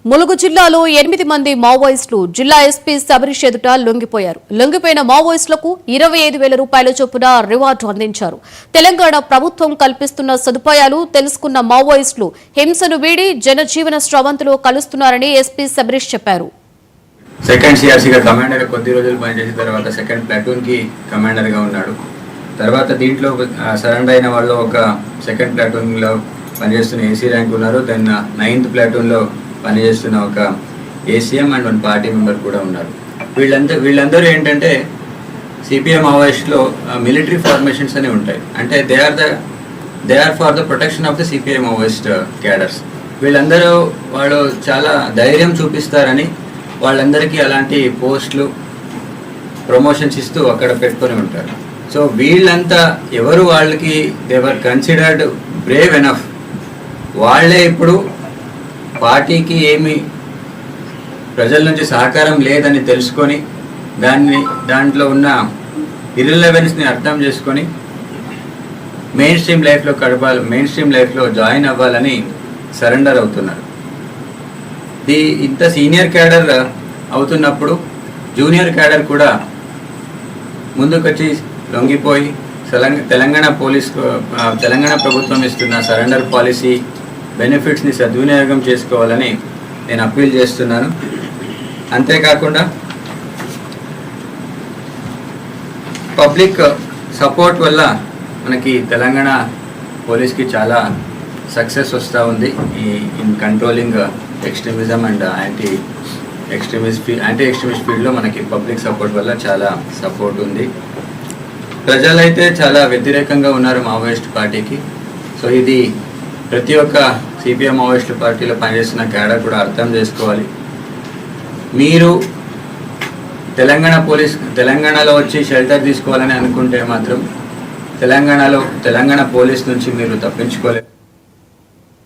ములుగు జిల్లాలో 8 మంది మావోయిస్టులు జిల్లా ఎస్పీ శబరీష్ ఎదుట లొంగిపోయారు. లొంగిపోయిన మావోయిస్టులకు 25,000 రూపాయల చొప్పున రివార్డు అందించారు. తెలంగాణ ప్రభుత్వం కల్పిస్తున్న సదుపాయాలు తెలుసుకున్న మావోయిస్టులు హింసను వీడి జనజీవన స్రవంతిలో కలుస్తున్నారని ఎస్పీ శబరీష్ చెప్పారు. సెకండ్ సిఆర్సీగా కమాండర్ కొద్ది రోజులు పనిచేసిన తర్వాత సెకండ్ ప్లాటూన్కి కమాండర్గా ఉన్నాడు. తర్వాత దీంట్లో సరెండర్ అయిన వాళ్ళు ఒక సెకండ్ ప్లాటూన్లో పనిచేస్తున్న ఏసీ ర్యాంక్ ఉన్నారు. దెన్ 9th ప్లాటూన్లో పనిచేస్తున్న ఒక ఏసీఎం అండ్ 1 పార్టీ మెంబర్ కూడా ఉన్నారు. వీళ్ళందరూ ఏంటంటే సిపిఎం మావోయిస్ట్లో మిలిటరీ ఫార్మేషన్స్ అని ఉంటాయి. అంటే they are for the protection of the CPI Maoist cadres. వీళ్ళందరూ వాళ్ళు చాలా ధైర్యం చూపిస్తారని వాళ్ళందరికీ అలాంటి పోస్టులు ప్రమోషన్స్ ఇస్తూ అక్కడ పెట్టుకొని ఉంటారు. సో వీళ్ళంతా ఎవరు వాళ్ళకి దేవర్ కన్సిడర్డ్ బ్రేవ్ ఎనఫ్. వాళ్ళే ఇప్పుడు పార్టీకి ఏమి ప్రజల నుంచి సహకారం లేదని తెలుసుకొని దాంట్లో ఉన్న ఇర్రిలవెన్స్ని అర్థం చేసుకొని మెయిన్ స్ట్రీమ్ లైఫ్లో జాయిన్ అవ్వాలని సరెండర్ అవుతున్నారు. ఇంత సీనియర్ క్యాడర్ అవుతున్నప్పుడు జూనియర్ క్యాడర్ కూడా ముందుకొచ్చి లొంగిపోయి తెలంగాణ ప్రభుత్వం ఇస్తున్న సరెండర్ పాలసీ బెనిఫిట్స్ని సద్వినియోగం చేసుకోవాలని నేను అప్పీల్ చేస్తున్నాను. అంతేకాకుండా పబ్లిక్ సపోర్ట్ వల్ల మనకి తెలంగాణ పోలీస్కి చాలా సక్సెస్ వస్తూ ఉంది in controlling extremism and anti extremist ఫీల్డ్లో మనకి పబ్లిక్ సపోర్ట్ వల్ల చాలా సపోర్ట్ ఉంది. ప్రజలైతే చాలా వ్యతిరేకంగా ఉన్నారు మావోయిస్ట్ పార్టీకి. సో ఇది ప్రతి ఒక్క సిపిఎం మావోయిస్ట్ పార్టీలో పనిచేస్తున్న క్యాడర్ కూడా అర్థం చేసుకోవాలి. మీరు తెలంగాణలో వచ్చి షెల్టర్ తీసుకోవాలని అనుకుంటే మాత్రం తెలంగాణ పోలీస్ నుంచి మీరు తప్పించుకోలేరు.